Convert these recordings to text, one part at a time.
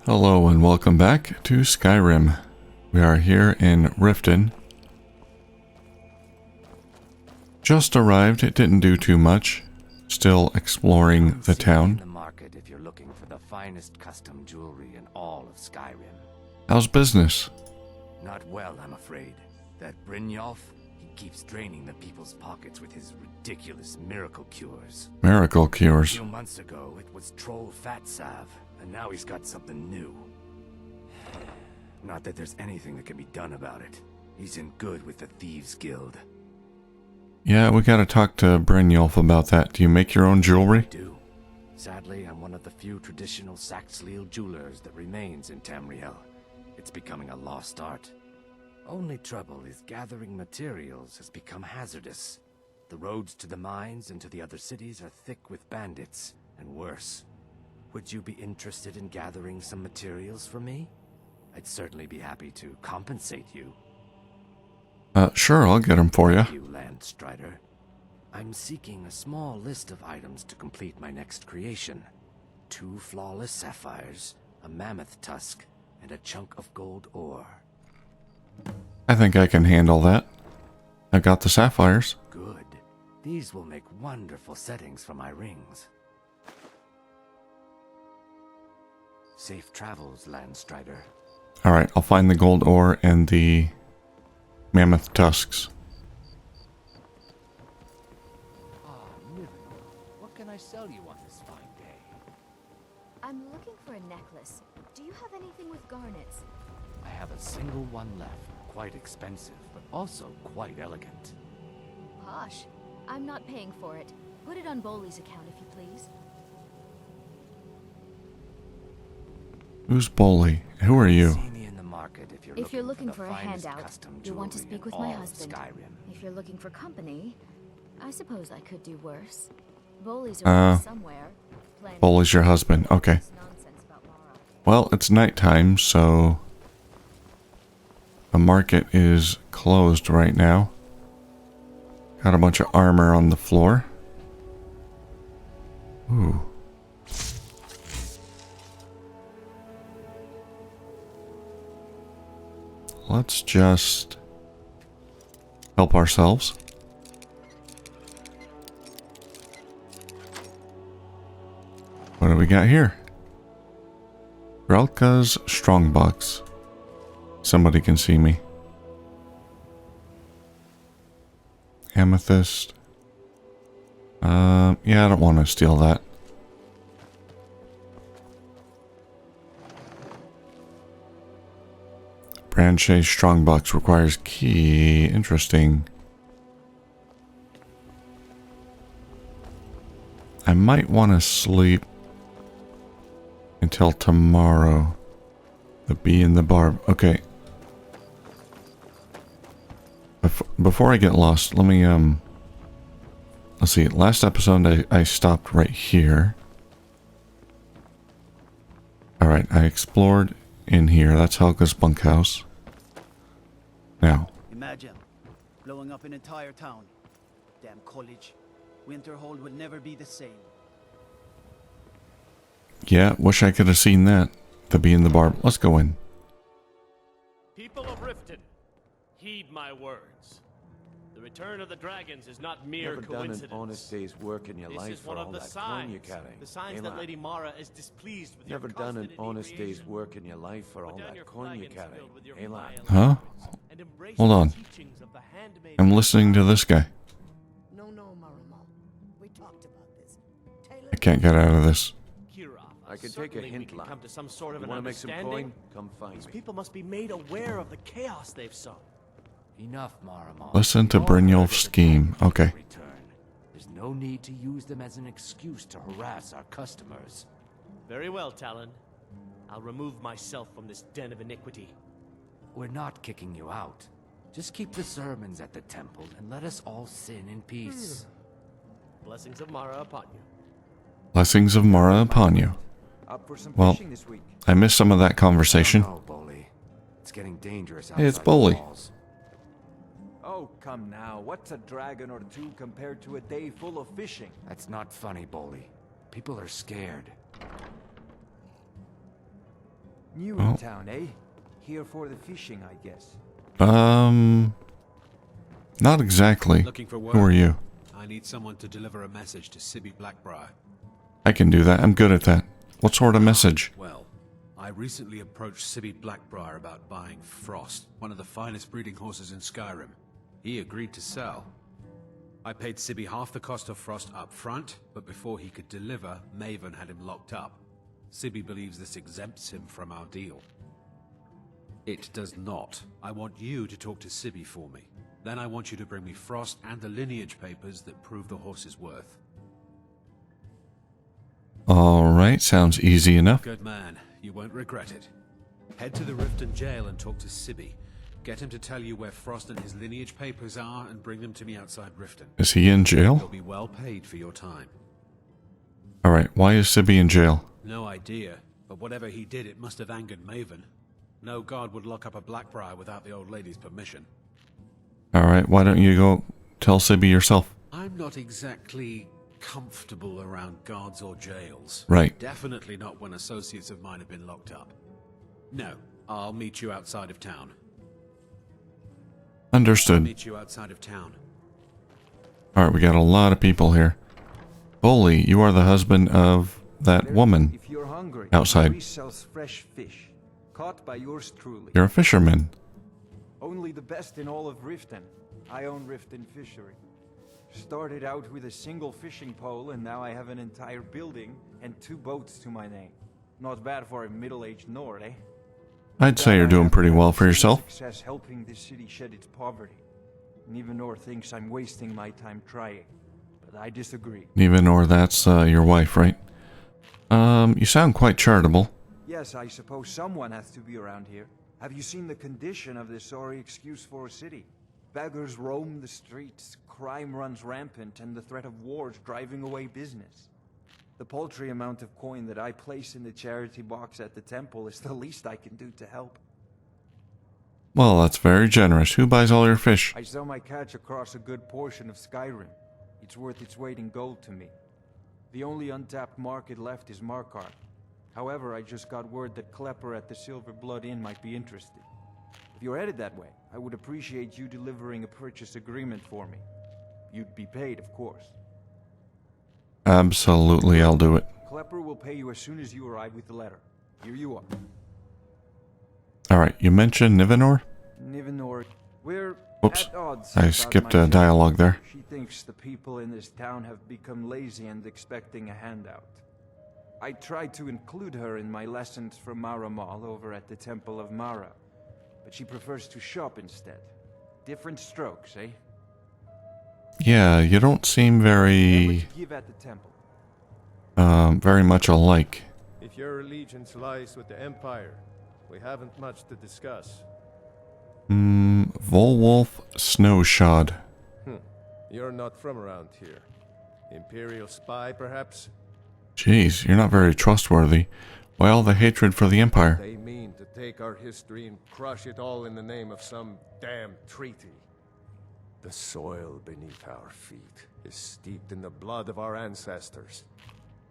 Hello and welcome back to Skyrim. We are here in Riften. Just arrived, it didn't do too much. Still exploring the town. The market if you're looking for the finest custom jewelry in all of Skyrim. How's business? Not well, I'm afraid. That Brynjolf, he keeps draining the people's pockets with his ridiculous miracle cures. Miracle A cures. few months ago, it was troll fat salve, and now he's got something new. Not that there's anything that can be done about it. He's in good with the Thieves Guild. Yeah, we gotta talk to Brynjolf about that. Do you make your own jewelry? I do. Sadly, I'm one of the few traditional Saxhleel jewelers that remains in Tamriel. It's becoming a lost art. Only trouble is gathering materials has become hazardous. The roads to the mines and to the other cities are thick with bandits, and worse. Would you be interested in gathering some materials for me? I'd certainly be happy to compensate you. Sure, I'll get them for you. Thank you, Landstrider. I'm seeking a small list of items to complete my next creation. 2 flawless sapphires, a mammoth tusk, and a chunk of gold ore. I think I can handle that. I got the sapphires. Good. These will make wonderful settings for my rings. Safe travels, Landstrider. Alright, I'll find the gold ore and the mammoth tusks. What can I sell you on this fine day? I'm looking for a necklace. Do you have anything with garnets? I have a single one left. Quite expensive, but also quite elegant. Posh. I'm not paying for it. Put it on Boley's account if you please. Who's Boley? Who are you? See me in the market If you're looking for the a finest handout, custom you'll want to jewelry speak in with my all of husband. Skyrim. If you're looking for company, I suppose I could do worse. Boley's around somewhere. Boley's your husband. Okay. Well, it's nighttime, so the market is closed right now. Got a bunch of armor on the floor. Ooh. Let's just help ourselves. What do we got here? Relka's Strongbox. Somebody can see me. Amethyst. Yeah, I don't want to steal that. Brynjolf's Strongbox requires key. Interesting. I might want to sleep until tomorrow. The bee and the barb. Okay. Before I get lost, let me, let's see. Last episode, I stopped right here. Alright, I explored in here. That's Helga's bunkhouse. Now. Imagine blowing up an entire town. Damn college. Winterhold will never be the same. Yeah, wish I could have seen that. The bee and the barb. Let's go in. People of Riften, heed my words. The return of the dragons is not mere Never coincidence. done an honest day's work in your This life is for one all of the that coin you signs. carry. The signs Eh, that lad? Lady Mara is displeased with Never your done an constant honest day's inebriation. work in your life for all Put down that your coin you flagons carry. filled with your Eh, lad? vile Huh? liquids and embrace Hold the on. teachings of the handmaid. I'm listening to this guy. No, Maramal. We talked about this. I can't get out of this. Kira, I can take a certainly we hint, can lad. come to some sort of You an want to make some understanding. coin? Come find These me. people must be made aware of the chaos they've sown. Enough, Maramal. Listen to We all heard Brynjolf's of the scheme. dragons' Okay. return. There's no need to use them as an excuse to harass our customers. Very well, Talon. I'll remove myself from this den of iniquity. We're not kicking you out. Just keep the sermons at the temple and let us all sin in peace. Blessings of Mara upon you. Blessings of Mara upon you. Up for some Well, fishing this week. I missed some of that conversation. No, Boley. It's getting dangerous outside Hey, it's the Boley. walls. Oh, come now. What's a dragon or two compared to a day full of fishing? That's not funny, Boley. People are scared. New Oh. in town, eh? Here for the fishing, I guess. Not exactly. Looking for work? Who are you? I need someone to deliver a message to Sibby Blackbriar. I can do that. I'm good at that. What sort of message? Well, I recently approached Sibby Blackbriar about buying Frost, one of the finest breeding horses in Skyrim. He agreed to sell. I paid Sibby half the cost of Frost up front, but before he could deliver, Maven had him locked up. Sibby believes this exempts him from our deal. It does not. I want you to talk to Sibby for me. Then I want you to bring me Frost and the lineage papers that prove the horse's worth. Alright, sounds easy enough. Good man. You won't regret it. Head to the Riften jail and talk to Sibby. Get him to tell you where Frost and his lineage papers are and bring them to me outside Riften. Is he in You'll jail? be well paid for your time. Alright, why is Sibby in jail? No idea, but whatever he did, it must have angered Maven. No guard would lock up a Blackbriar without the old lady's permission. Alright, why don't you go tell Sibby yourself? I'm not exactly comfortable around guards or jails. Right. Definitely not when associates of mine have been locked up. No, I'll meet you outside of town. Understood. Meet you outside of town. Alright, we got a lot of people here. Bully, you are the husband of that There's- woman. If you're hungry, outside. Marie sells fresh fish, caught by yours truly. You're a fisherman. Only the best in all of Riften. I own Riften Fishery. Started out with a single fishing pole, and now I have an entire building and 2 boats to my name. Not bad for a middle-aged Nord, eh? I'd say you're doing pretty well for yourself. Success helping this city shed its poverty. Nivenor thinks I'm wasting my time trying, but I disagree. Even or that's your wife, right? You sound quite charitable. Yes, I suppose someone has to be around here. Have you seen the condition of this sorry excuse for a city? Beggars roam the streets, crime runs rampant, and the threat of war is driving away business. The paltry amount of coin that I place in the charity box at the temple is the least I can do to help. Well, that's very generous. Who buys all your fish? I sell my catch across a good portion of Skyrim. It's worth its weight in gold to me. The only untapped market left is Markarth. However, I just got word that Klepper at the Silver Blood Inn might be interested. If you're headed that way, I would appreciate you delivering a purchase agreement for me. You'd be paid, of course. Absolutely, I'll do it. Klepper will pay you as soon as you arrive with the letter. Here you are. Alright, you mentioned Nivenor? Nivenor, we're Whoops, at odds I about skipped my a job. dialogue there. She thinks the people in this town have become lazy and expecting a handout. I tried to include her in my lessons from Mara Mall over at the Temple of Mara, but she prefers to shop instead. Different strokes, eh? Yeah, you don't seem Never very, to give at the temple. very much alike. If your allegiance lies with the Empire, we haven't much to discuss. Volwolf Snowshod. You're not from around here. Imperial spy, perhaps? Jeez, you're not very trustworthy. Why all the hatred for the Empire? They mean to take our history and crush it all in the name of some damn treaty. The soil beneath our feet is steeped in the blood of our ancestors.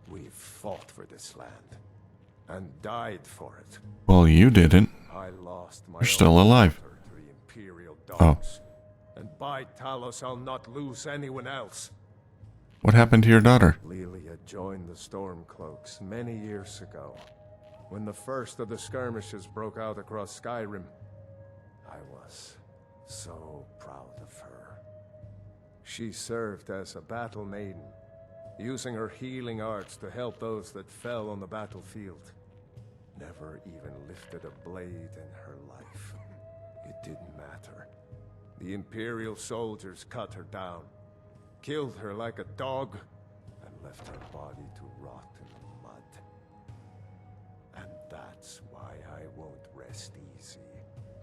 We've fought for this land and died for it. Well, you didn't. I lost my You're still own alive. daughter to the Imperial Oh. dogs. And by Talos, I'll not lose anyone else. What happened to your daughter? Lilia joined the Stormcloaks many years ago, when the first of the skirmishes broke out across Skyrim. I was so proud of her. She served as a battle maiden, using her healing arts to help those that fell on the battlefield. Never even lifted a blade in her life. It didn't matter. The Imperial soldiers cut her down, killed her like a dog, and left her body to rot in the mud. And that's why I won't rest easy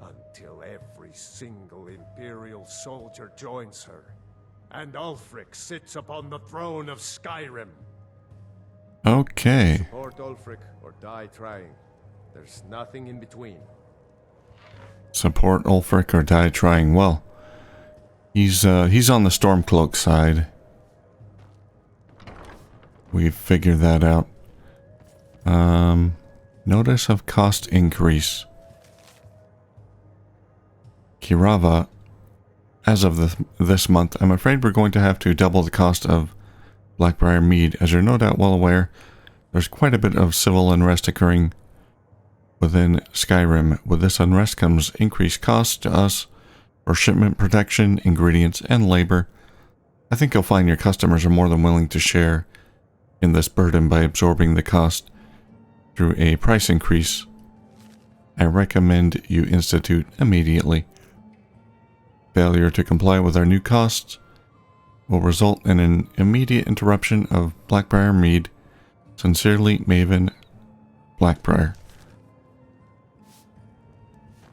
until every single Imperial soldier joins her, and Ulfric sits upon the throne of Skyrim. Okay. Support Ulfric or die trying. There's nothing in between. Support Ulfric or die trying. Well, he's on the Stormcloak side. We've figured that out. Notice of cost increase. Kirava, as of this month, I'm afraid we're going to have to double the cost of Blackbriar Mead. As you're no doubt well aware, there's quite a bit of civil unrest occurring within Skyrim. With this unrest comes increased costs to us for shipment protection, ingredients, and labor. I think you'll find your customers are more than willing to share in this burden by absorbing the cost through a price increase. I recommend you institute immediately. Failure to comply with our new costs will result in an immediate interruption of Blackbriar Mead. Sincerely, Maven Blackbriar.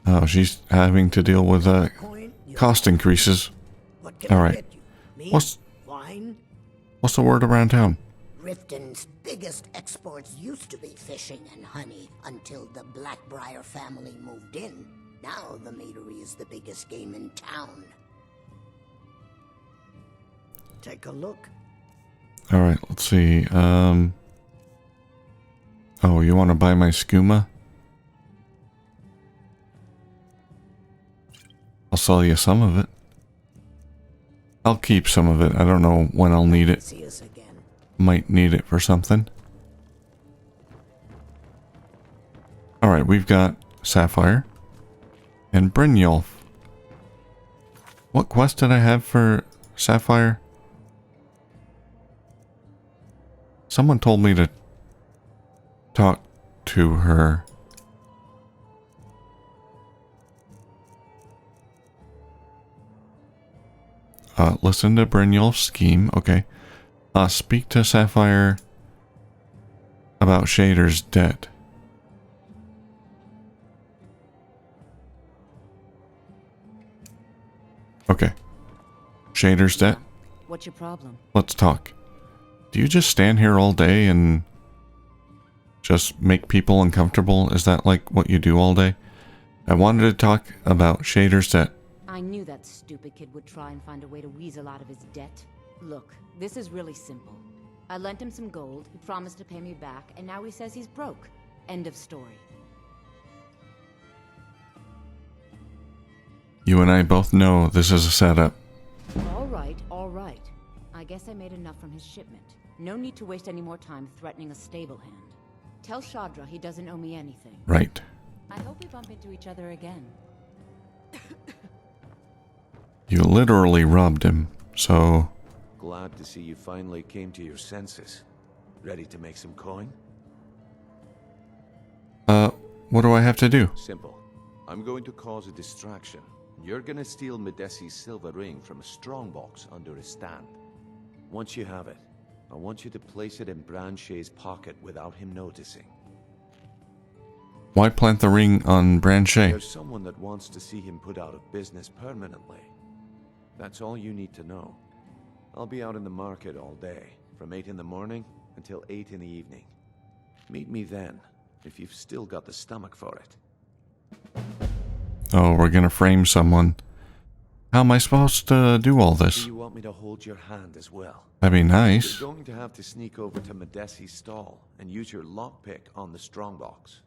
Oh, she's having to deal with cost increases. Alright. What's the word around town? Riften's biggest exports used to be fishing and honey until the Blackbriar family moved in. Now the meadery is the biggest game in town. Take a look. Alright, let's see. Oh, you want to buy my skooma? I'll sell you some of it. I'll keep some of it. I don't know when I'll need it. See us again. Might need it for something. Alright, we've got Sapphire and Brynjolf. What quest did I have for Sapphire? Someone told me to talk to her. Listen to Brynjolf's scheme. Okay. Speak to Sapphire about Shader's debt. Okay. Shader's debt? What's your problem? Let's talk. Do you just stand here all day and just make people uncomfortable? Is that like what you do all day? I wanted to talk about Shader's debt. I knew that stupid kid would try and find a way to weasel out of his debt. Look, this is really simple. I lent him some gold, he promised to pay me back, and now he says he's broke. End of story. You and I both know this is a setup. Alright, alright. I guess I made enough from his shipment. No need to waste any more time threatening a stable hand. Tell Shadra he doesn't owe me anything. Right. I hope we bump into each other again. You literally robbed him, so... Glad to see you finally came to your senses. Ready to make some coin? What do I have to do? Simple. I'm going to cause a distraction. You're gonna steal Medesi's silver ring from a strongbox under his stand. Once you have it, I want you to place it in Branche's pocket without him noticing. Why plant the ring on Branchet? There's someone that wants to see him put out of business permanently. That's all you need to know. I'll be out in the market all day, from 8 in the morning until 8 in the evening. Meet me then, if you've still got the stomach for it. Oh, we're gonna frame someone. How am I supposed to do all this? Do you want me to hold your hand as well? That'd be nice. You're going to have to sneak over to Medesi's stall and use your lockpick on the strongbox.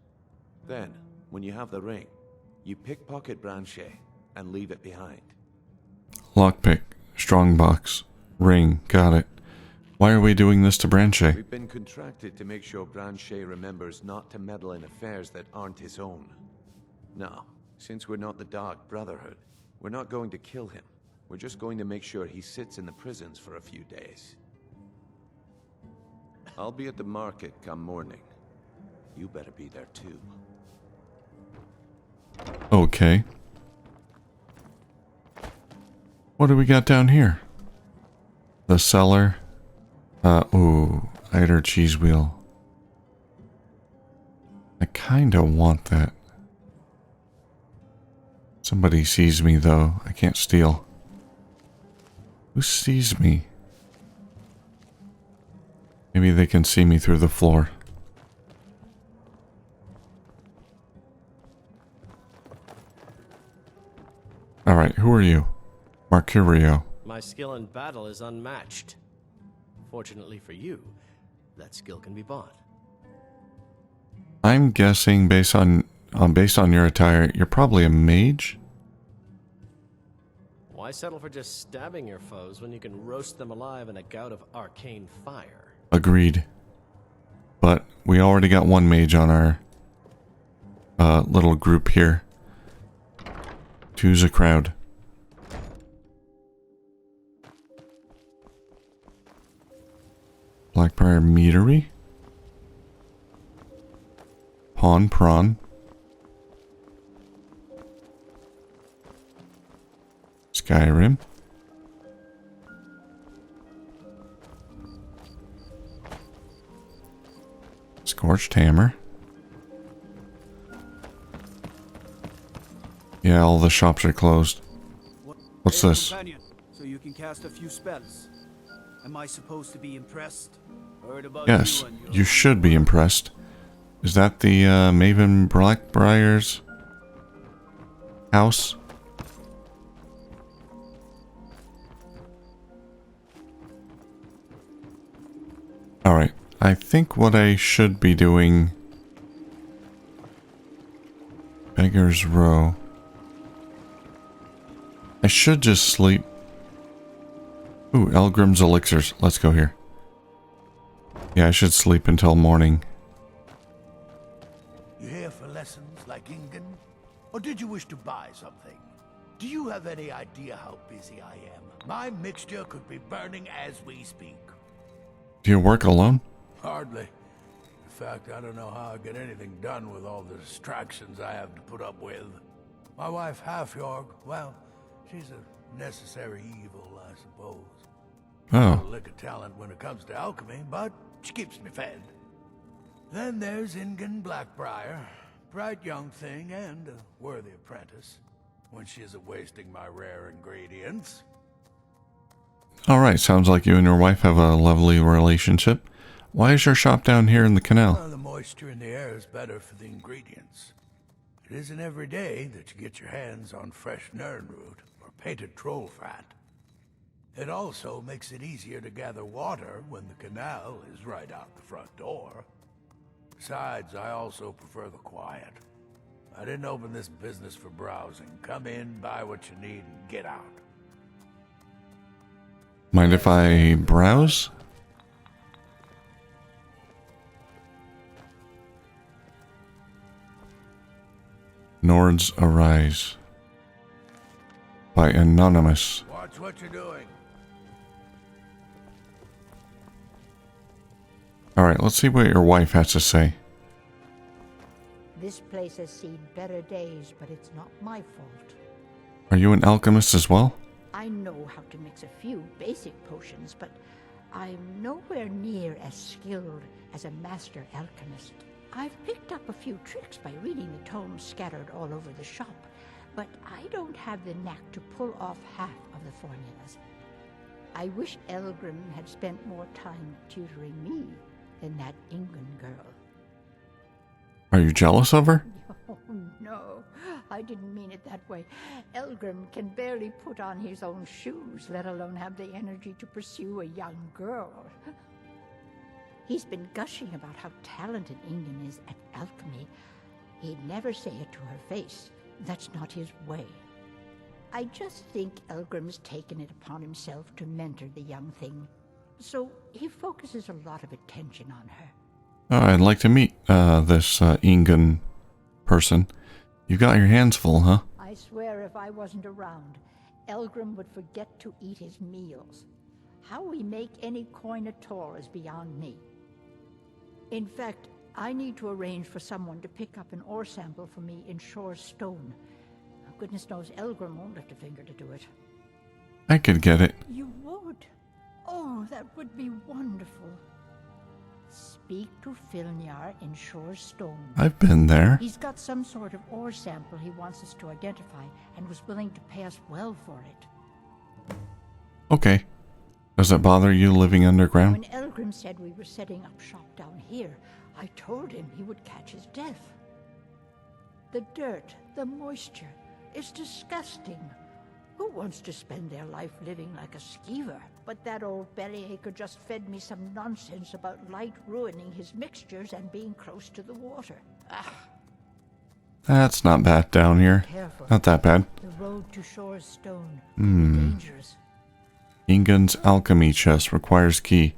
Then, when you have the ring, you pickpocket Branchet and leave it behind. Lockpick, strongbox, ring, got it. Why are we doing this to Branchet? We've been contracted to make sure Branchet remembers not to meddle in affairs that aren't his own. Now, since we're not the Dark Brotherhood, we're not going to kill him. We're just going to make sure he sits in the prisons for a few days. I'll be at the market come morning. You better be there too. Okay. What do we got down here? The cellar. Ooh, Eider cheese wheel. I kinda want that. Somebody sees me though. I can't steal. Who sees me? Maybe they can see me through the floor. Alright, who are you? Mercurio. My skill in battle is unmatched. Fortunately for you, that skill can be bought. I'm guessing based on your attire, you're probably a mage. Why settle for just stabbing your foes when you can roast them alive in a gout of arcane fire? Agreed. But we already got one mage on our little group here. Two's a crowd. Blackbriar Meadery. Pawn Prawn. Skyrim. Scorched Hammer. Yeah, all the shops are closed. What's Hey, this? companion, so you can cast a few spells. Am I supposed to be impressed? Heard about Yes, you and your... you should be impressed. Is that the Maven Blackbriar's house? Alright, I think what I should be doing... Beggar's Row. I should just sleep. Ooh, Elgrim's Elixirs. Let's go here. Yeah, I should sleep until morning. You here for lessons like Ingen? Or did you wish to buy something? Do you have any idea how busy I am? My mixture could be burning as we speak. Do you work alone? Hardly. In fact, I don't know how I get anything done with all the distractions I have to put up with. My wife, Halfjorg, well, she's a necessary evil, I suppose. Oh. A lick of talent when it comes to alchemy, but she keeps me fed. Then there's Ingen Blackbriar, bright young thing and a worthy apprentice, when she isn't wasting my rare ingredients. Alright, sounds like you and your wife have a lovely relationship. Why is your shop down here in the canal? Well, the moisture in the air is better for the ingredients. It isn't every day that you get your hands on fresh nernroot or painted troll fat. It also makes it easier to gather water when the canal is right out the front door. Besides, I also prefer the quiet. I didn't open this business for browsing. Come in, buy what you need, and get out. Mind if I browse? Nords Arise. By Anonymous. Watch what you're doing. Alright, let's see what your wife has to say. This place has seen better days, but it's not my fault. Are you an alchemist as well? I know how to mix a few basic potions, but I'm nowhere near as skilled as a master alchemist. I've picked up a few tricks by reading the tomes scattered all over the shop, but I don't have the knack to pull off half of the formulas. I wish Elgrim had spent more time tutoring me than that Ingen girl. Are you jealous of her? Oh, no. I didn't mean it that way. Elgrim can barely put on his own shoes, let alone have the energy to pursue a young girl. He's been gushing about how talented Ingen is at alchemy. He'd never say it to her face. That's not his way. I just think Elgrim's taken it upon himself to mentor the young thing, so he focuses a lot of attention on her. Oh, I'd like to meet this Ingen person. You got your hands full, huh? I swear if I wasn't around, Elgrim would forget to eat his meals. How we make any coin at all is beyond me. In fact, I need to arrange for someone to pick up an ore sample for me in Shore's stone. Goodness knows Elgrim won't lift a finger to do it. I could get it. You would? Oh, that would be wonderful. Speak to Filnyar in Shore's stone. I've been there. He's got some sort of ore sample he wants us to identify and was willing to pay us well for it. Okay. Does it bother you living underground? When Elgrim said we were setting up shop down here, I told him he would catch his death. The dirt, the moisture, it's disgusting. Who wants to spend their life living like a skeever? But that old bellyacre just fed me some nonsense about light ruining his mixtures and being close to the water. That's not bad down here. Careful. Not that bad. The road to shore is stone. Hmm. Dangerous. Ingun's alchemy chest requires key.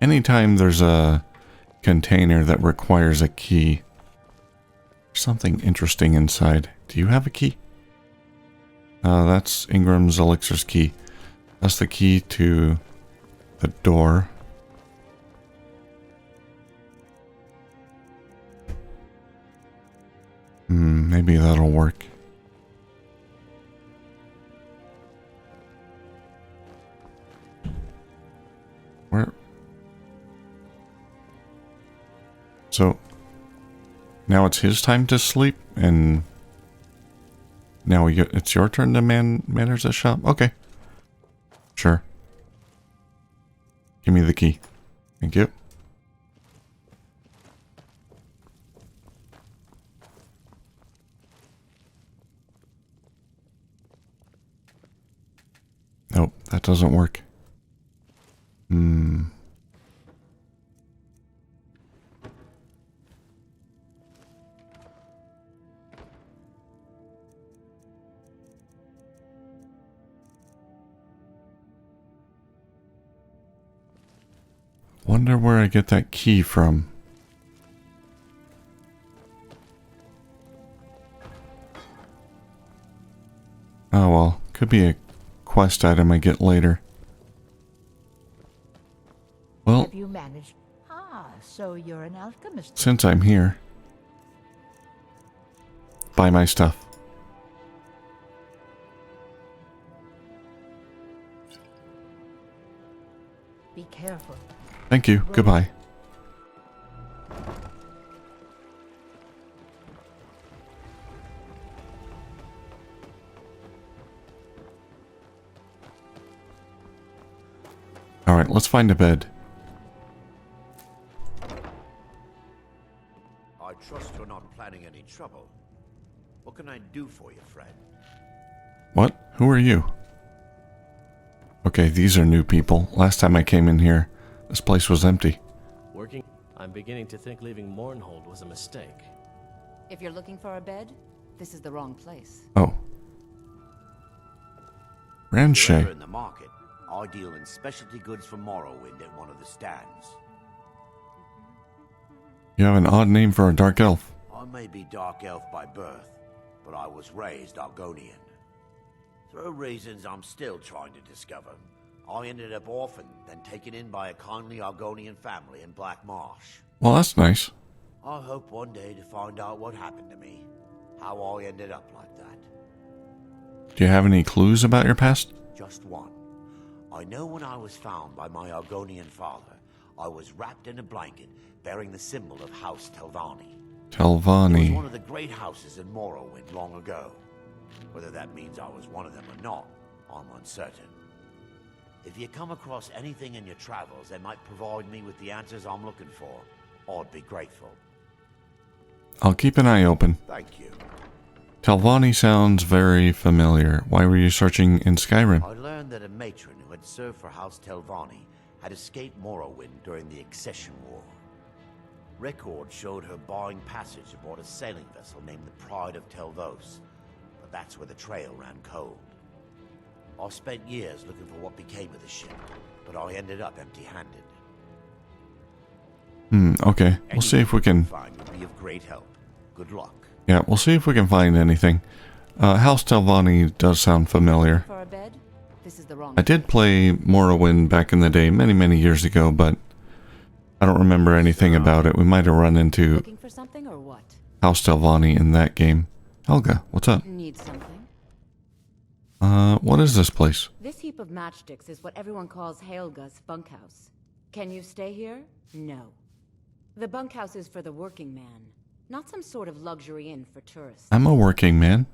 Anytime there's a container that requires a key, there's something interesting inside. Do you have a key? That's Ingram's elixir's key. That's the key to the door. Maybe that'll work. Where? So, now it's his time to sleep, and now it's your turn to manage the shop? Okay. Sure. Give me the key. Thank you. Nope, that doesn't work. Wonder where I get that key from. Oh well, could be a quest item I get later. Well, Have you managed? Ah, so you're an alchemist. since I'm here, buy my stuff. Be careful. Thank you. Goodbye. Alright, let's find a bed. I trust you're not planning any trouble. What can I do for you, friend? What? Who are you? Okay, these are new people. Last time I came in here, this place was empty. Working? I'm beginning to think leaving Mournhold was a mistake. If you're looking for a bed, this is the wrong place. Oh. Ranshay. You're in the market. I deal in specialty goods for Morrowind at one of the stands. You have an odd name for a dark elf. I may be Dark Elf by birth, but I was raised Argonian. Through reasons I'm still trying to discover, I ended up orphaned, then taken in by a kindly Argonian family in Black Marsh. Well, that's nice. I hope one day to find out what happened to me, how I ended up like that. Do you have any clues about your past? Just one. I know when I was found by my Argonian father, I was wrapped in a blanket bearing the symbol of House Telvanni. It was Telvanni. one of the great houses in Morrowind long ago. Whether that means I was one of them or not, I'm uncertain. If you come across anything in your travels that might provide me with the answers I'm looking for, I'd be grateful. I'll keep an eye open. Thank you. Telvanni sounds very familiar. Why were you searching in Skyrim? I learned that a matron who had served for House Telvanni had escaped Morrowind during the Accession War. Records showed her buying passage aboard a sailing vessel named the Pride of Telvos, but that's where the trail ran cold. I spent years looking for what became of the ship, but I ended up empty-handed. Okay. We'll see if we can... Find would be of great help. Good luck. Yeah, we'll see if we can find anything. House Telvanni does sound familiar. For a bed? This is the wrong I did play Morrowind back in the day, many, many years ago, but I don't remember anything about it. We might have run into Looking for something or what? House Telvanni in that game. Helga, what's up? Need something? What is this place? This heap of matchsticks is what everyone calls Helga's bunkhouse. Can you stay here? No. The bunkhouse is for the working man, not some sort of luxury inn for tourists. I'm a working man.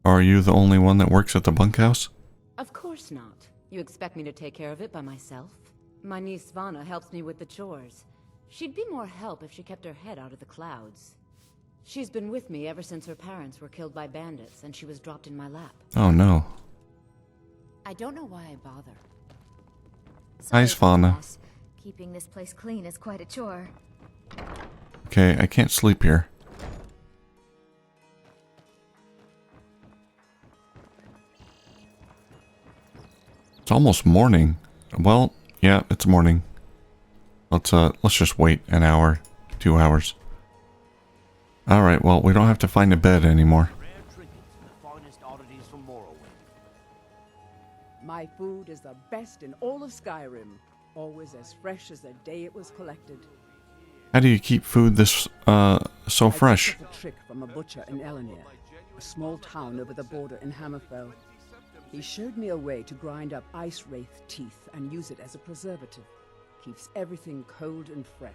Are you the only one that works at the bunkhouse? Of course not. You expect me to take care of it by myself? My niece Svana helps me with the chores. She'd be more help if she kept her head out of the clouds. She's been with me ever since her parents were killed by bandits and she was dropped in my lap. Oh no. I don't know why I bother. Hi, Svana. Keeping this place clean is quite a chore. Okay, I can't sleep here. almost morning. Well, yeah, it's morning. Let's just wait an hour, 2 hours. Alright, well, we don't have to find a bed anymore. My food is the best in all of Skyrim. Always as fresh as the day it was collected. How do you keep food this, so fresh? I took a trick from a butcher in Elenir, a small town over the border in Hammerfell. He showed me a way to grind up ice wraith teeth and use it as a preservative. Keeps everything cold and fresh,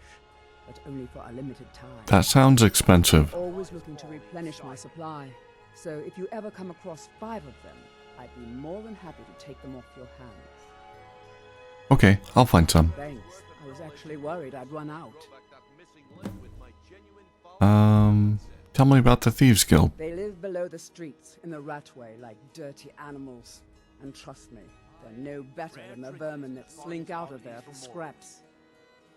but only for a limited time. That sounds expensive. I'm always looking to replenish my supply, so if you ever come across 5 of them, I'd be more than happy to take them off your hands. Okay, I'll find some. Thanks. I was actually worried I'd run out. Tell me about the Thieves Guild. They live below the streets in the ratway like dirty animals. And trust me, they're no better than the vermin that slink out of there for scraps.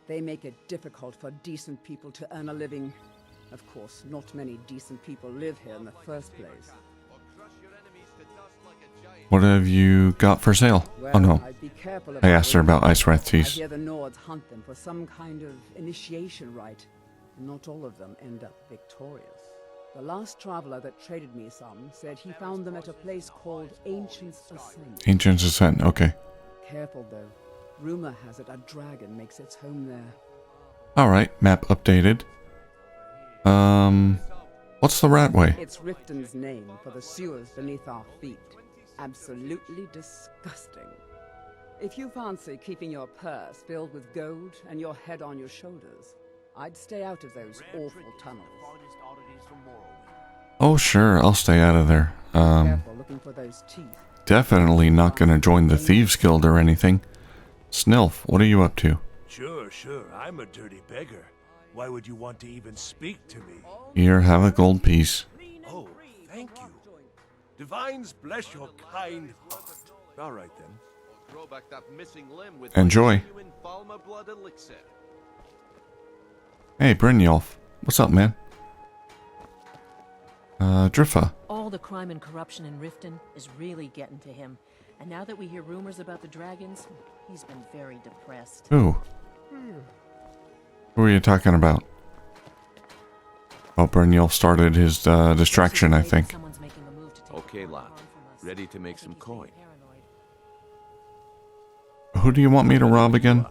They make it difficult for decent people to earn a living. Of course, not many decent people live here in the first place. What have you got for sale? Well, Oh no. I'd be careful I asked her about ice wraith I teeth. hear the Nords hunt them for some kind of initiation rite. Not all of them end up victorious. The last traveler that traded me some said he found them at a place called Ancient's Ascent. Ancient's Ascent, okay. Careful though. Rumor has it a dragon makes its home there. Alright, map updated. What's the Ratway? It's Riften's name for the sewers beneath our feet. Absolutely disgusting. If you fancy keeping your purse filled with gold and your head on your shoulders, I'd stay out of those awful tunnels. Oh sure, I'll stay out of there. Careful looking for those teeth. Definitely not gonna join the Thieves Guild or anything. Snilf, what are you up to? Sure, I'm a dirty beggar. Why would you want to even speak to me? Here, have a gold piece. Oh, thank you. Divines bless your kind heart. All right then. Throw back that missing limb with Enjoy. genuine Falmer blood elixir. Hey, Brynjolf. What's up, man? Driffa. All the crime and corruption in Riften is really getting to him. And now that we hear rumors about the dragons, he's been very depressed. Who? Who are you talking about? Oh, Brynjolf started his distraction, I think. Okay, lad. Ready to make some coin. Who do you want me to rob again?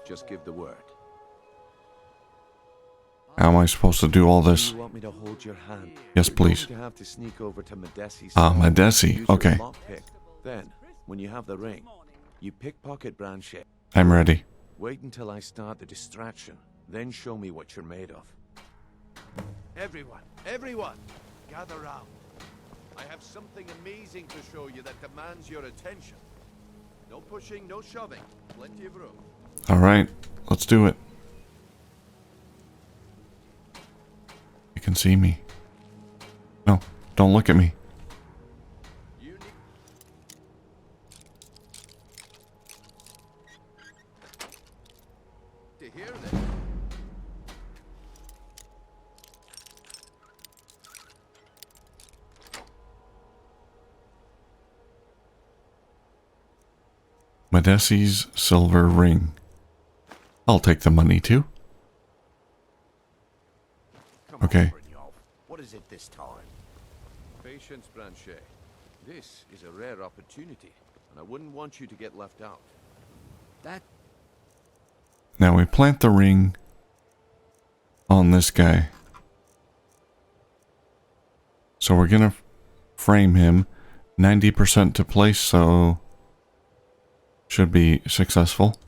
Just give the word. How am I supposed to do all this? You want me to hold your hand? Yes, You're please. going to have to sneak over to Madesi's Madesi, use your okay. lockpick. Then, when you have the ring, you pickpocket Brynjolf. I'm ready. Wait until I start the distraction, then show me what you're made of. Everyone, gather round. I have something amazing to show you that demands your attention. No pushing, no shoving. Plenty of room. Alright, let's do it. You can see me. No, don't look at me. To hear this. Madesi's silver ring. I'll take the money too. Okay. What is it this time? Patience, Brynjolf. This is a rare opportunity, and I wouldn't want you to get left out. Now we plant the ring on this guy. So we're gonna frame him 90% to place, so should be successful.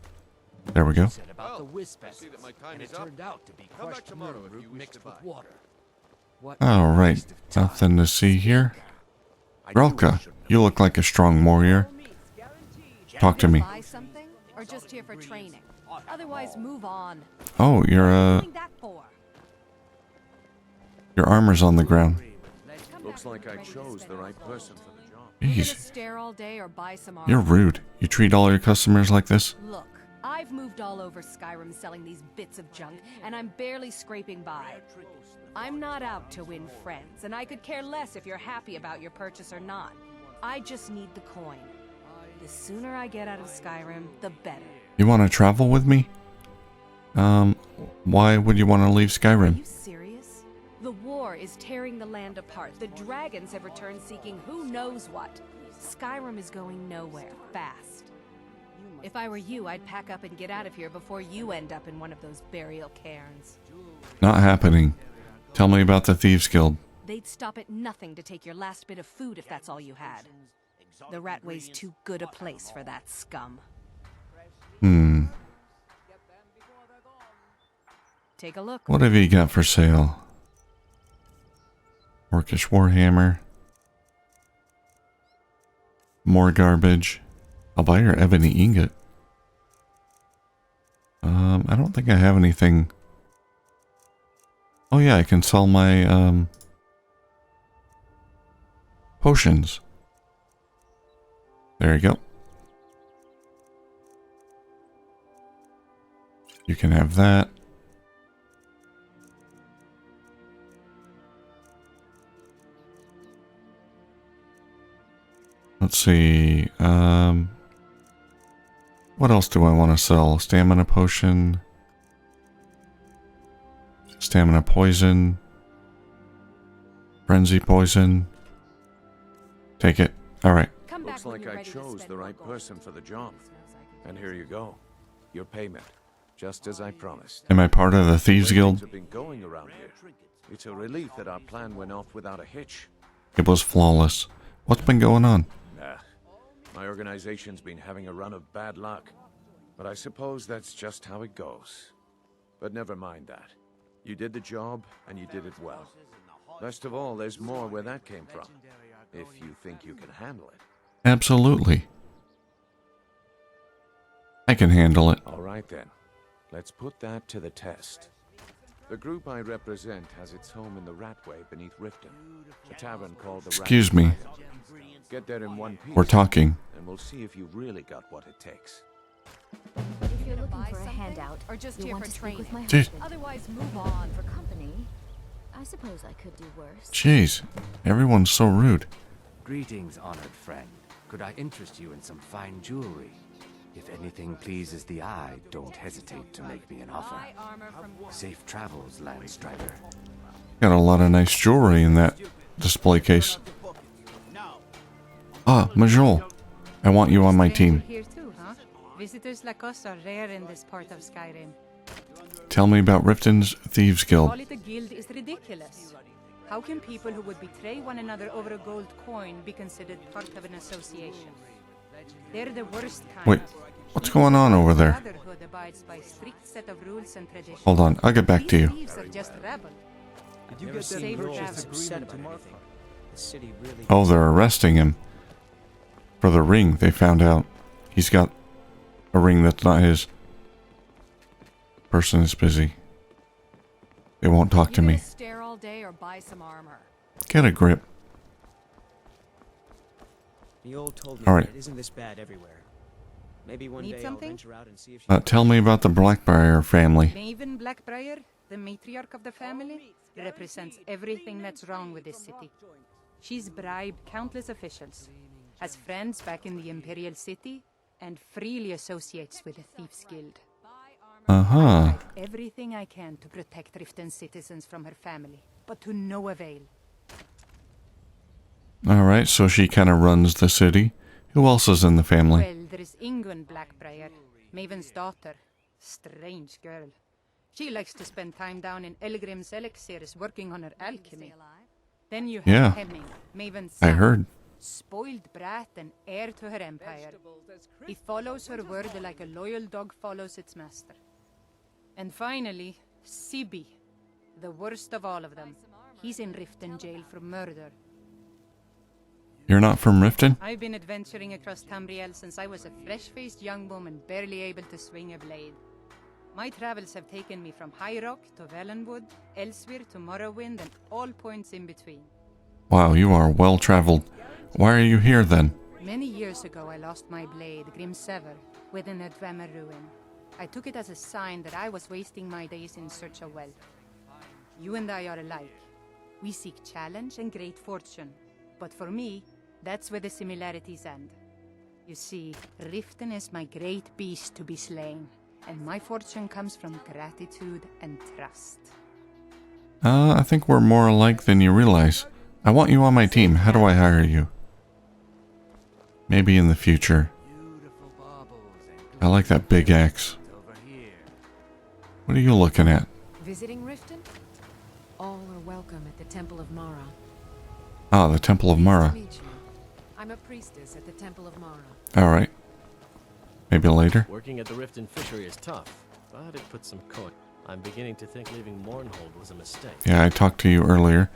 There we go. About the wisp essence, and it turned out to be crushed nerd root mixed with water. Alright, nothing to see here. Relka, you look like a strong warrior. Talk to me. Buy something, or just here for training? Otherwise, move on. Oh, your armor's on the ground. Looks like I chose the right person for the job. Jeez, Stare all day or buy some you're armor? rude. You treat all your customers like this? Look, I've moved all over Skyrim selling these bits of junk, and I'm barely scraping by. I'm not out to win friends, and I could care less if you're happy about your purchase or not. I just need the coin. The sooner I get out of Skyrim, the better. You want to travel with me? Why would you want to leave Skyrim? Are you serious? The war is tearing the land apart. The dragons have returned seeking who knows what. Skyrim is going nowhere, fast. If I were you, I'd pack up and get out of here before you end up in one of those burial cairns. Not happening. Tell me about the Thieves Guild. They'd stop at nothing to take your last bit of food if that's all you had. The Ratway's too good a place for that scum. Take a look. What have you got for sale? Orcish Warhammer. More garbage. I'll buy your ebony ingot. I don't think I have anything. Oh yeah, I can sell my potions. There you go. You can have that. Let's see. What else do I want to sell? Stamina potion. Stamina poison. Frenzy poison. Take it. Alright. Looks like I chose the right person for the job. And here you go. Your payment. Just as I promised. Am I part of the Thieves Guild? Have been going around here. It's a relief that our plan went off without a hitch. It was flawless. What's been going on? My organization's been having a run of bad luck. But I suppose that's just how it goes. But never mind that. You did the job, and you did it well. Best of all, there's more where that came from. If you think you can handle it. Absolutely. I can handle it. Alright then. Let's put that to the test. The group I represent has its home in the Ratway beneath Riften. A tavern called the Excuse me. Get there in one piece. We're talking. And we'll see if you've really got what it takes. If you're looking for a handout, or just you'll here want for to speak training. with my Jeez. husband. Otherwise, move on. For company, I suppose I could do worse. Jeez. Everyone's so rude. Greetings, honored friend. Could I interest you in some fine jewelry? If anything pleases the eye, don't hesitate to make me an offer. Safe travels, Landstrider. Got a lot of nice jewelry in that display case. Ah, Brynjolf. I want you on my team. Here too, huh? Visitors like us are rare in this part of Skyrim. Tell me about Riften's Thieves Guild. Call it a guild is ridiculous. How can people who would betray one another over a gold coin be considered part of an association? They're the worst kind. Wait, what's going on over there? Brotherhood abides by strict set of rules and traditions. Hold on, I'll get back to you. Thieves are just rabble. Did you get that Save purchase travels. agreement to Marfa? The city really Oh, they're arresting him. For the ring, they found out. He's got a ring that's not his. Person is busy. They won't talk to me. Stare all day or buy some armor. Get a grip. Niol told me All right. that it isn't this bad everywhere. Maybe one Need day something? I'll venture out and see if Tell me about the Blackbriar family. Maven Blackbriar, the matriarch of the family, represents everything that's wrong with this city. She's bribed countless officials, has friends back in the Imperial City, and freely associates with the Thieves Guild. Uh-huh. Everything I can to protect Riften's citizens from her family, but to no avail. Alright, so she kind of runs the city. Who else is in the family? Well, there is Ingun Blackbriar, Maven's daughter. Strange girl. She likes to spend time down in Elgrim's elixirs working on her alchemy. Then you have Yeah. Hemming, Maven's I son. heard. Spoiled brat and heir to her empire. He follows her word like a loyal dog follows its master. And finally, Sibi, the worst of all of them. He's in Riften jail for murder. You're not from Riften? I've been adventuring across Tamriel since I was a fresh-faced young woman barely able to swing a blade. My travels have taken me from High Rock to Valenwood, Elsewhere to Morrowind, and all points in between. Wow, you are well traveled. Why are you here then? Many years ago I lost my blade, Grimsever, within a Dwemer ruin. I took it as a sign that I was wasting my days in search of wealth. You and I are alike. We seek challenge and great fortune. But for me, that's where the similarities end. You see, Riften is my great beast to be slain, and my fortune comes from gratitude and trust. I think we're more alike than you realize. I want you on my team. How do I hire you? Maybe in the future. I like that big axe. What are you looking at? Visiting Riften? All are welcome at the Temple of Mara. Ah, the Temple of Mara. Nice to meet you. I'm a priestess at the Temple of Mara. Alright. Maybe later. Working at the Riften fishery is tough, but it puts some coin. I'm beginning to think leaving Mournhold was a mistake. Yeah, I talked to you earlier.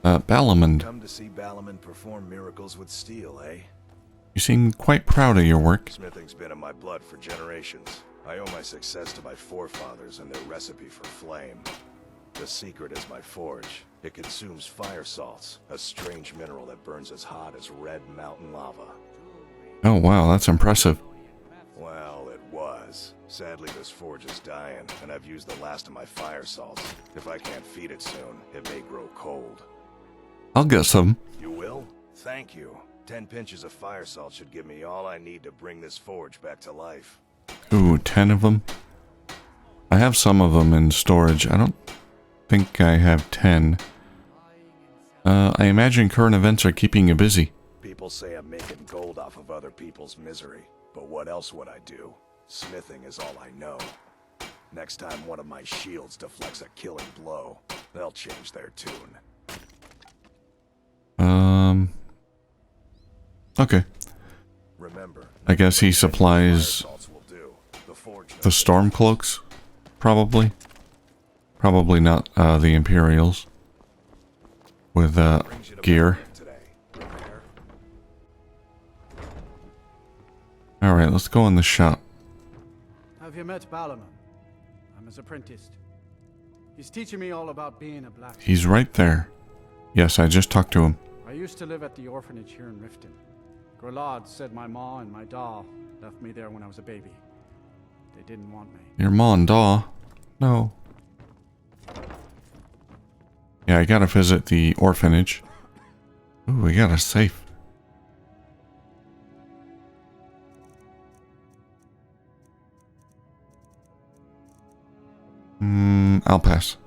Balamond. Come to see Balamond perform miracles with steel, eh? You seem quite proud of your work. Smithing's been in my blood for generations. I owe my success to my forefathers and their recipe for flame. The secret is my forge. It consumes fire salts, a strange mineral that burns as hot as red mountain lava. Oh wow, that's impressive. Well, it was. Sadly, this forge is dying, and I've used the last of my fire salts. If I can't feed it soon, it may grow cold. I'll get some. You will? Thank you. 10 pinches of fire salt should give me all I need to bring this forge back to life. Ooh, 10 of them? I have some of them in storage. I don't think I have 10. I imagine current events are keeping you busy. People say I'm making gold off of other people's misery, but what else would I do? Smithing is all I know. Next time one of my shields deflects a killing blow, they'll change their tune. Okay. Remember, I guess he supplies the storm cloaks, probably. Probably not the Imperials with gear. Alright, let's go in the shop. Have you met Balamon? I'm his apprentice. He's teaching me all about being a blacksmith. He's right there. Yes, I just talked to him. I used to live at the orphanage here in Riften. Grelad said my ma and my da left me there when I was a baby. They didn't want me. Your ma and da? No. Yeah, I gotta visit the orphanage. Ooh, we got a safe. I'll pass.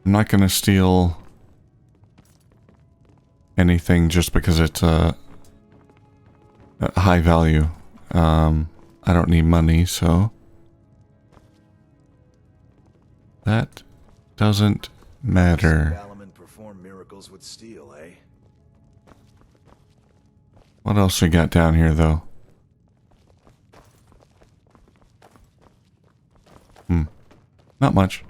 I'm not gonna steal anything just because it's high value. I don't need money, so that doesn't matter. Balamon perform miracles with steel, eh? What else we got down here, though? Not much.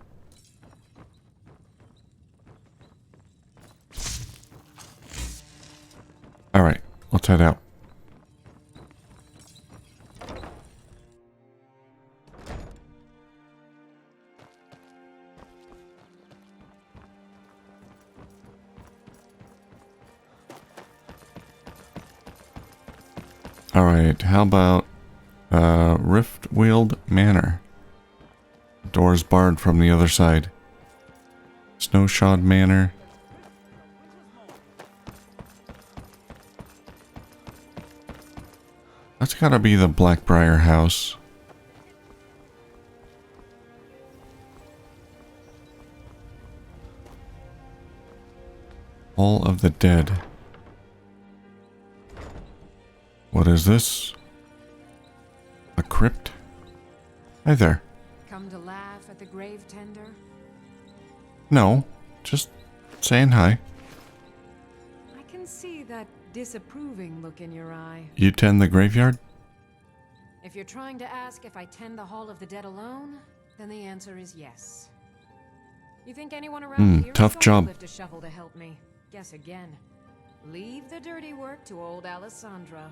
Alright, let's head out. Alright, how about Riftweald Manor? Doors barred from the other side. Snowshod Manor. That's gotta be the Blackbriar house. Hall of the Dead. What is this? A crypt? Hi there. Come to laugh at the grave tender? No, just saying hi. I can see that disapproving look in your eye. You tend the graveyard? If you're trying to ask if I tend the Hall of the Dead alone, then the answer is yes. You think anyone around here tough is going job. to lift a shovel to help me? Guess again. Leave the dirty work to old Alessandra.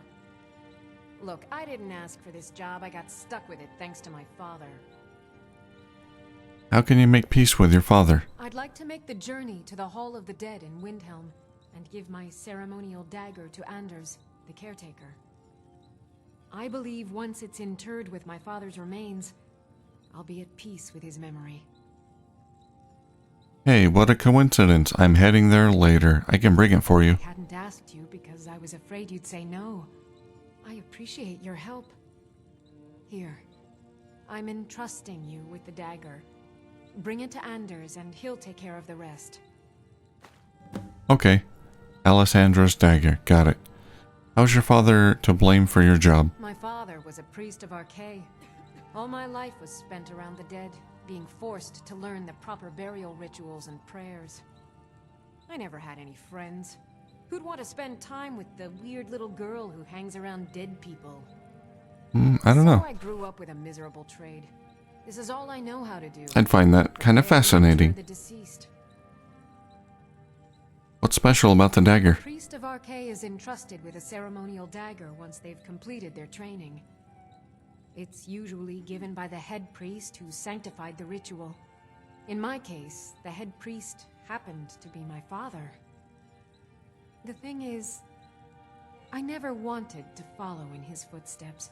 Look, I didn't ask for this job. I got stuck with it thanks to my father. How can you make peace with your father? I'd like to make the journey to the Hall of the Dead in Windhelm and give my ceremonial dagger to Anders, the caretaker. I believe once it's interred with my father's remains, I'll be at peace with his memory. Hey, what a coincidence. I'm heading there later. I can bring it for you. I hadn't asked you because I was afraid you'd say no. I appreciate your help. Here, I'm entrusting you with the dagger. Bring it to Anders and he'll take care of the rest. Okay. Alessandra's dagger. Got it. How's your father to blame for your job? My father was a priest of Archay. All my life was spent around the dead, being forced to learn the proper burial rituals and prayers. I never had any friends. Who'd want to spend time with the weird little girl who hangs around dead people? I don't know. So I grew up with a miserable trade. This is all I know how to do. I'd find that kind of fascinating. The deceased. What's special about the dagger? The priest of Archay is entrusted with a ceremonial dagger once they've completed their training. It's usually given by the head priest who sanctified the ritual. In my case, the head priest happened to be my father. The thing is, I never wanted to follow in his footsteps.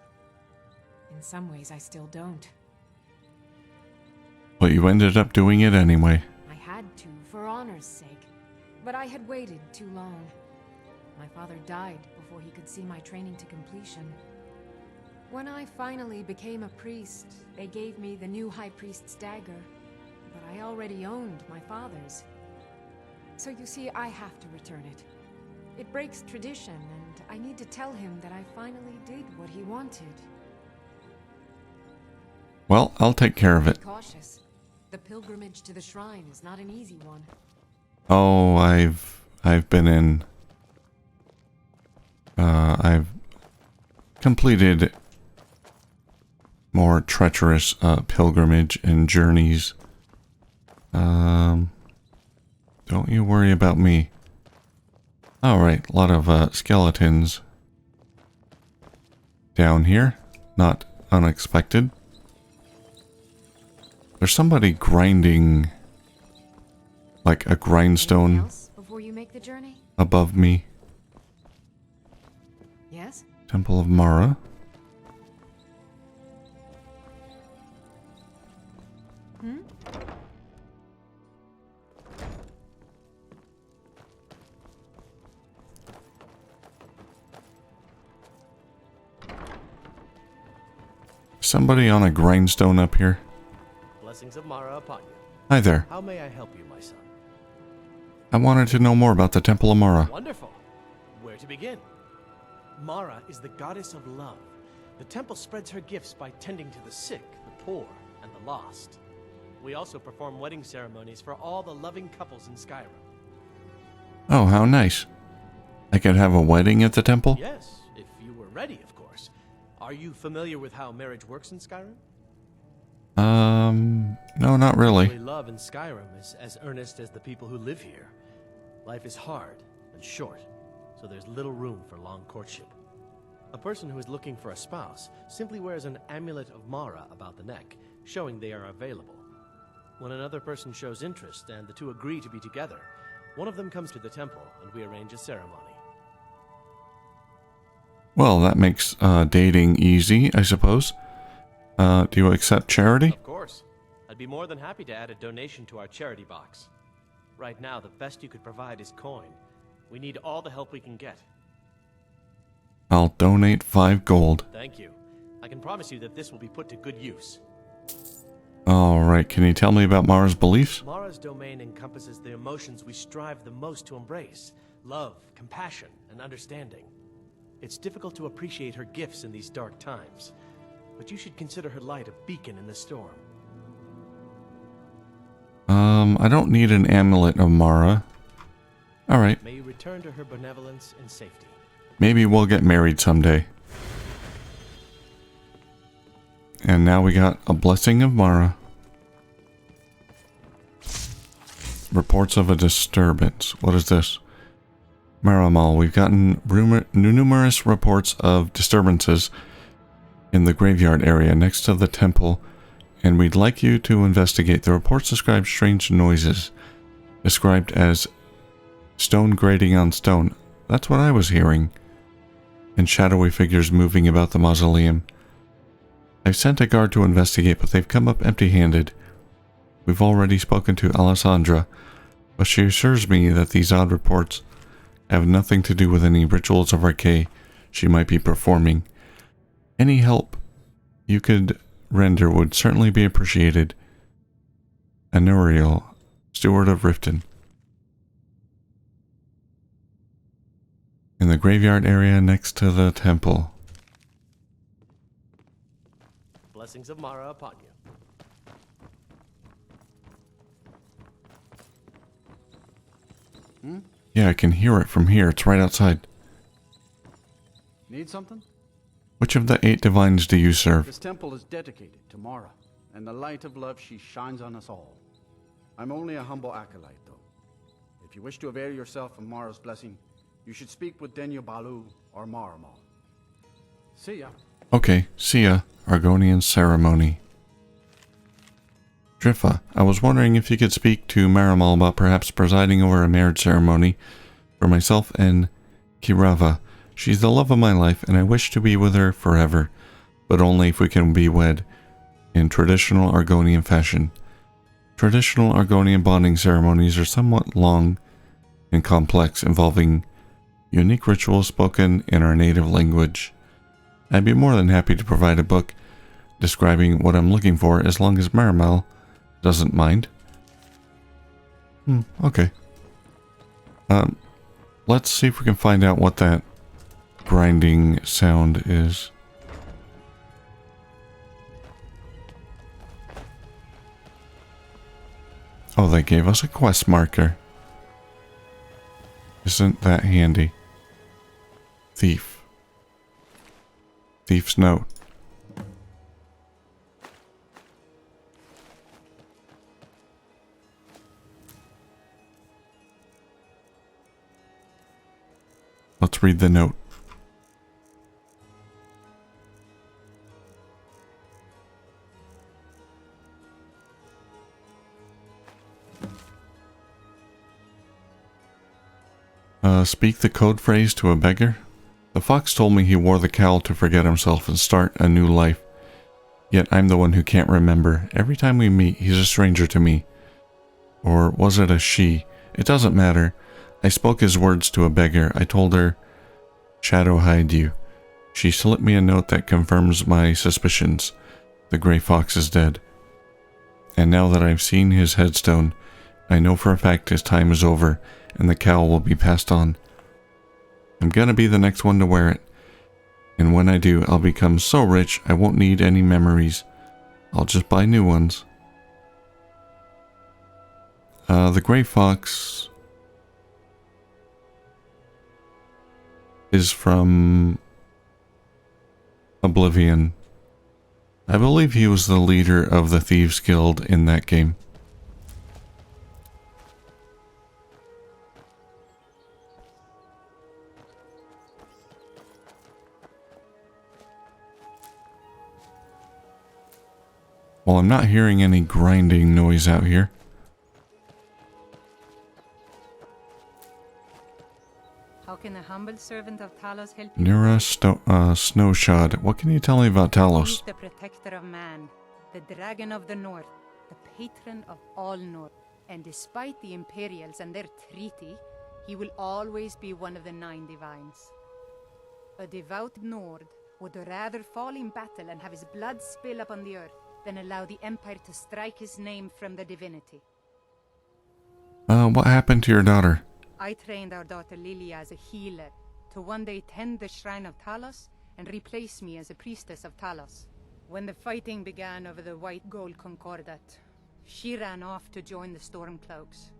In some ways, I still don't. But you ended up doing it anyway. I had to, for honor's sake. But I had waited too long. My father died before he could see my training to completion. When I finally became a priest, they gave me the new High Priest's dagger. But I already owned my father's. So you see, I have to return it. It breaks tradition, and I need to tell him that I finally did what he wanted. Well, I'll take care of it. Be cautious. The pilgrimage to the shrine is not an easy one. Oh, I've been in. I've completed more treacherous pilgrimage and journeys. Don't you worry about me. Alright, a lot of skeletons down here. Not unexpected. There's somebody grinding like a grindstone before you make the journey? Above me. Yes? Temple of Mara. Hmm? Somebody on a grindstone up here. Blessings of Mara upon you. Hi there. How may I help you, my son? I wanted to know more about the Temple of Mara. Wonderful. Where to begin? Mara is the goddess of love. The temple spreads her gifts by tending to the sick, the poor, and the lost. We also perform wedding ceremonies for all the loving couples in Skyrim. Oh, how nice. I could have a wedding at the temple? Yes, if you were ready, of course. Are you familiar with how marriage works in Skyrim? No, not really. Love in Skyrim is as earnest as the people who live here. Life is hard and short, so there's little room for long courtship. A person who is looking for a spouse simply wears an amulet of Mara about the neck, showing they are available. When another person shows interest and the two agree to be together, one of them comes to the temple and we arrange a ceremony. Well, that makes dating easy, I suppose. Do you accept charity? Of course. I'd be more than happy to add a donation to our charity box. Right now, the best you could provide is coin. We need all the help we can get. I'll donate 5 gold. Thank you. I can promise you that this will be put to good use. Alright, can you tell me about Mara's beliefs? Mara's domain encompasses the emotions we strive the most to embrace. Love, compassion, and understanding. It's difficult to appreciate her gifts in these dark times, but you should consider her light a beacon in the storm. I don't need an amulet of Mara. Alright. May you return to her benevolence in safety. Maybe we'll get married someday. And now we got a blessing of Mara. Reports of a disturbance. What is this? Maramal, we've gotten numerous reports of disturbances in the graveyard area next to the temple, and we'd like you to investigate. The reports describe strange noises, described as stone grating on stone. That's what I was hearing. and shadowy figures moving about the mausoleum. I've sent a guard to investigate, but they've come up empty-handed. We've already spoken to Alessandra, but she assures me that these odd reports have nothing to do with any rituals of Arcane she might be performing. Any help you could render would certainly be appreciated. Anuriel, Steward of Riften. In the graveyard area next to the temple. Blessings of Mara upon you. Yeah, I can hear it from here. It's right outside. Need something? Which of the 8 divines do you serve? This temple is dedicated to Mara, and the light of love she shines on us all. I'm only a humble acolyte, though. If you wish to avail yourself of Mara's blessing, you should speak with Denyo Balu or Maramal. See ya. Okay, see ya. Argonian ceremony. Driffa, I was wondering if you could speak to Maramal about perhaps presiding over a marriage ceremony for myself and Kirava. She's the love of my life, and I wish to be with her forever, but only if we can be wed in traditional Argonian fashion. Traditional Argonian bonding ceremonies are somewhat long and complex, involving unique rituals spoken in our native language. I'd be more than happy to provide a book describing what I'm looking for, as long as Maramal doesn't mind. Okay. Let's see if we can find out what that grinding sound is. Oh, they gave us a quest marker. Isn't that handy? Thief. Thief's note. Let's read the note. Speak the code phrase to a beggar? The fox told me he wore the cowl to forget himself and start a new life. Yet I'm the one who can't remember. Every time we meet, he's a stranger to me. Or was it a she? It doesn't matter. I spoke his words to a beggar. I told her, "Shadow hide you." She slipped me a note that confirms my suspicions. The gray fox is dead. And now that I've seen his headstone, I know for a fact his time is over, and the cowl will be passed on. I'm gonna be the next one to wear it. And when I do, I'll become so rich I won't need any memories. I'll just buy new ones. The gray fox is from Oblivion. I believe he was the leader of the Thieves Guild in that game. Well, I'm not hearing any grinding noise out here. How can a humble servant of Talos help you? Nira Snowshod. What can you tell me about Talos? He's the protector of man, the dragon of the north, the patron of all north. And despite the Imperials and their treaty, he will always be one of the 9 divines. A devout Nord would rather fall in battle and have his blood spill upon the earth than allow the Empire to strike his name from the divinity. What happened to your daughter? I trained our daughter Lilia as a healer to one day tend the shrine of Talos and replace me as a priestess of Talos. When the fighting began over the white gold concordat, she ran off to join the Stormcloaks.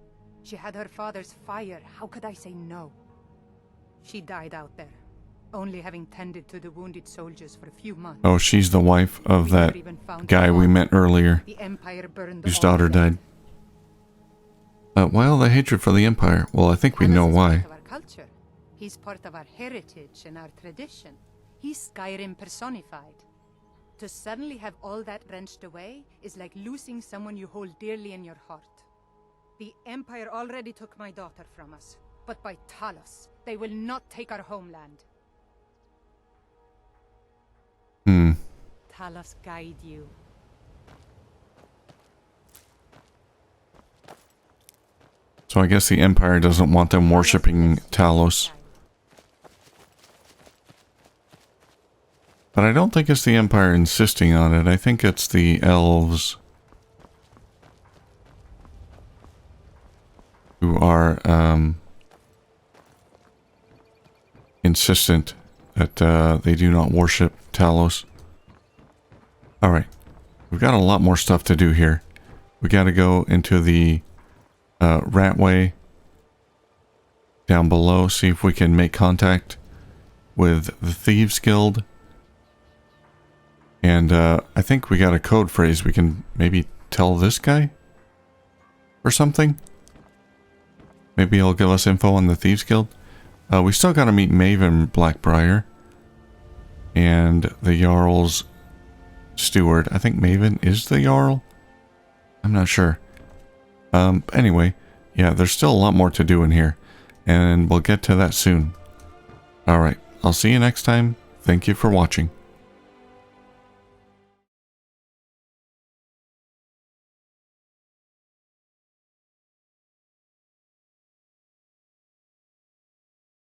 She had her father's fire. How could I say no? She died out there, only having tended to the wounded soldiers for a few months. Oh, she's the wife of that guy we met earlier, The Empire burned whose all daughter of them. died. Why all the hatred for the Empire? Well, I think we know why. Part of our culture. He's part of our heritage and our tradition. He's Skyrim personified. To suddenly have all that wrenched away is like losing someone you hold dearly in your heart. The Empire already took my daughter from us, but by Talos, they will not take our homeland. Talos guide you. So I guess the Empire doesn't want them worshipping Talos. But I don't think it's the Empire insisting on it. I think it's the elves who are insistent that they do not worship Talos. Alright. We've got a lot more stuff to do here. We got to go into the Ratway down below, see if we can make contact with the Thieves Guild. And I think we got a code phrase we can maybe tell this guy or something. Maybe he'll give us info on the Thieves Guild. We still got to meet Maven Blackbriar and the Jarl's steward. I think Maven is the Jarl. I'm not sure. Anyway, yeah, there's still a lot more to do in here, and we'll get to that soon. Alright, I'll see you next time. Thank you for watching.